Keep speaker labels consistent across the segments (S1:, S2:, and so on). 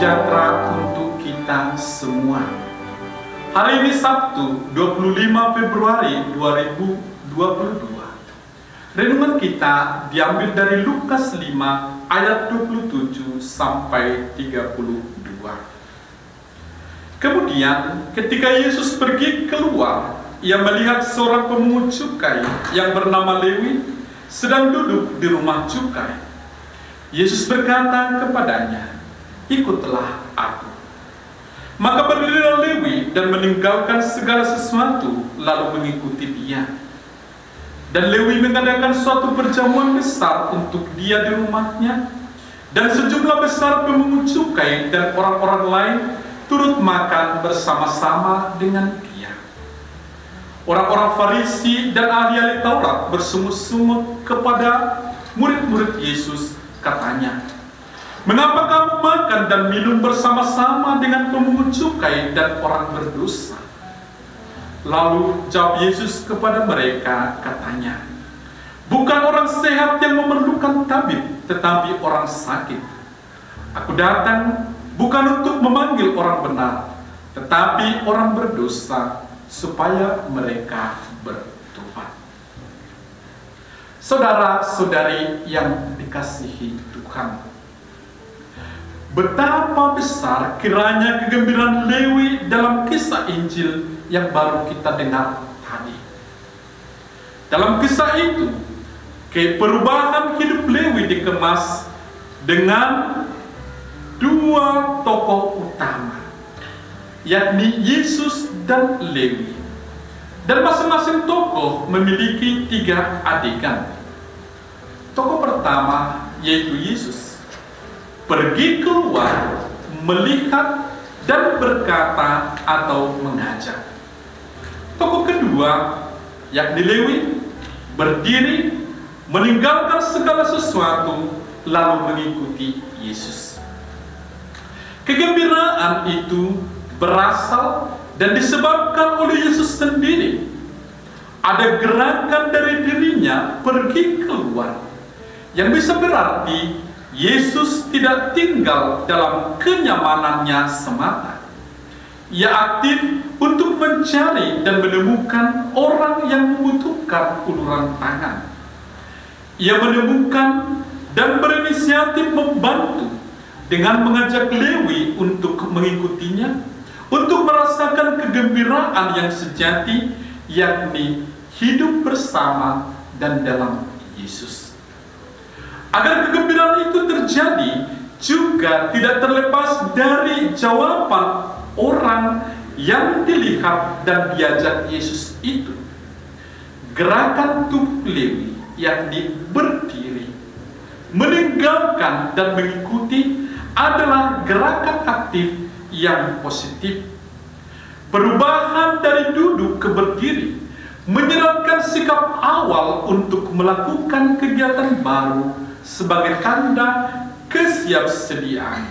S1: sejahtera untuk kita semua. Hari ini Sabtu, 25 Februari 2022. Renungan kita diambil dari Lukas 5 ayat 27 sampai 32. Kemudian ketika Yesus pergi keluar, ia melihat seorang pemungut cukai yang bernama Lewi sedang duduk di rumah cukai. Yesus berkata kepadanya, "Ikutlah aku." Maka berdirilah Lewi dan meninggalkan segala sesuatu lalu mengikuti dia. Dan Lewi mengadakan suatu perjamuan besar untuk dia di rumahnya, dan sejumlah besar pemungut cukai dan orang-orang lain turut makan bersama-sama dengan dia. Orang-orang Farisi dan ahli-ahli Taurat bersungut-sungut kepada murid-murid Yesus, katanya, "Mengapa kamu makan dan minum bersama-sama dengan pemungut cukai dan orang berdosa?" Lalu jawab Yesus kepada mereka, katanya, "Bukan orang sehat yang memerlukan tabib, tetapi orang sakit. Aku datang bukan untuk memanggil orang benar, tetapi orang berdosa, supaya mereka bertobat." Saudara-saudari yang dikasihi Tuhan, betapa besar kiranya kegembiraan Lewi dalam kisah Injil yang baru kita dengar tadi. Dalam kisah itu, perubahan hidup Lewi dikemas dengan dua tokoh utama, yakni Yesus dan Lewi. Dan masing-masing tokoh memiliki 3 adegan. Tokoh pertama yaitu Yesus pergi keluar, melihat dan berkata atau mengajar. Tokoh kedua yakni Lewi berdiri, meninggalkan segala sesuatu lalu mengikuti Yesus. Kegembiraan itu berasal dan disebabkan oleh Yesus sendiri. Ada gerakan dari dirinya pergi keluar, yang bisa berarti Yesus tidak tinggal dalam kenyamanannya semata. Ia aktif untuk mencari dan menemukan orang yang membutuhkan uluran tangan. Ia menemukan dan berinisiatif membantu dengan mengajak Lewi untuk mengikutinya, untuk merasakan kegembiraan yang sejati, yakni hidup bersama dan dalam Yesus. Agar kegembiraan itu terjadi, juga tidak terlepas dari jawaban orang yang dilihat dan diajak Yesus itu. Gerakan tubuh Lewi, yakni berdiri, meninggalkan dan mengikuti, adalah gerakan aktif yang positif. Perubahan dari duduk ke berdiri menyeratkan sikap awal untuk melakukan kegiatan baru sebagai tanda kesiapsediaan.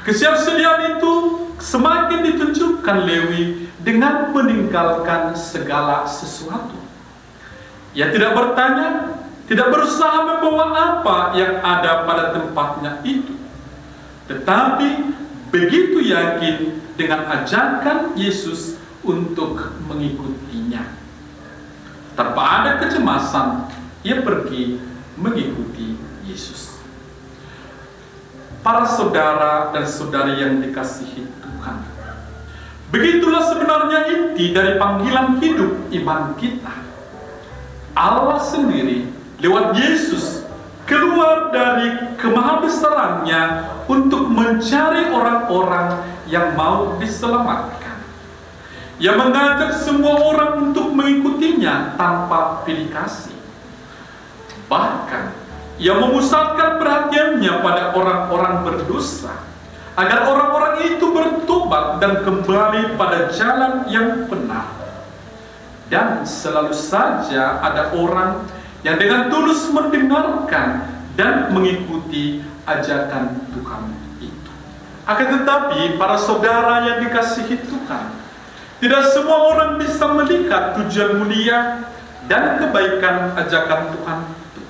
S1: Kesiapsediaan itu semakin ditunjukkan Lewi dengan meninggalkan segala sesuatu. Ia tidak bertanya, tidak berusaha membawa apa yang ada pada tempatnya itu, tetapi begitu yakin dengan ajakan Yesus untuk mengikutinya. Tanpa ada kecemasan, ia pergi mengikuti Yesus. Para saudara dan saudari yang dikasihi Tuhan, begitulah sebenarnya inti dari panggilan hidup iman kita. Allah sendiri lewat Yesus keluar dari kemahabesarannya untuk mencari orang-orang yang mau diselamatkan. Ia mengajak semua orang untuk mengikutinya tanpa pilih kasih. Bahkan, ia memusatkan perhatiannya pada orang-orang berdosa, agar orang-orang itu bertobat dan kembali pada jalan yang benar. Dan selalu saja ada orang yang dengan tulus mendengarkan dan mengikuti ajakan Tuhan itu. Akan tetapi, para saudara yang dikasihi Tuhan, tidak semua orang bisa melihat tujuan mulia dan kebaikan ajakan Tuhan itu.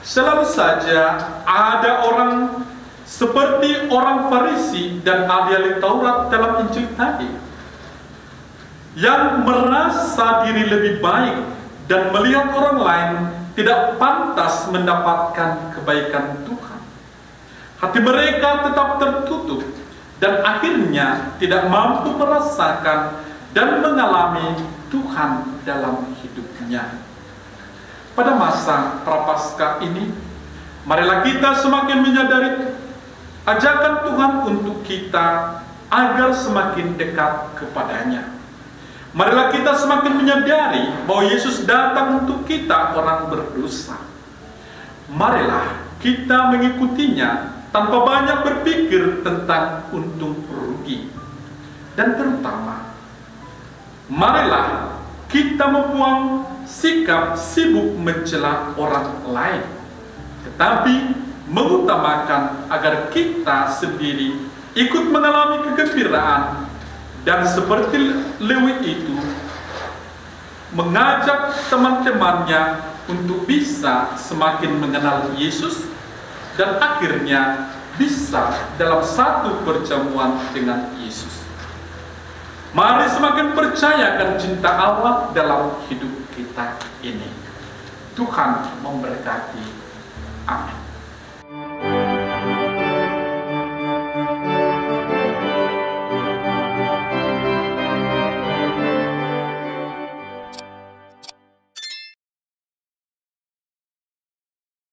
S1: Selalu saja ada orang seperti orang Farisi dan ahli Taurat dalam Injil tadi, yang merasa diri lebih baik dan melihat orang lain tidak pantas mendapatkan kebaikan Tuhan. Hati mereka tetap tertutup dan akhirnya tidak mampu merasakan dan mengalami Tuhan dalam hidupnya. Pada masa Prapaskah ini, marilah kita semakin menyadari ajakan Tuhan untuk kita agar semakin dekat kepadanya. Marilah kita semakin menyadari bahwa Yesus datang untuk kita orang berdosa. Marilah kita mengikutinya tanpa banyak berpikir tentang untung rugi. Dan terutama, marilah kita membuang sikap sibuk mencela orang lain, tetapi mengutamakan agar kita sendiri ikut mengalami kegembiraan dan seperti Lewi itu mengajak teman-temannya untuk bisa semakin mengenal Yesus dan akhirnya bisa dalam satu perjamuan dengan Yesus. Mari semakin percayakan cinta Allah dalam hidup kita ini. Tuhan memberkati. Amin.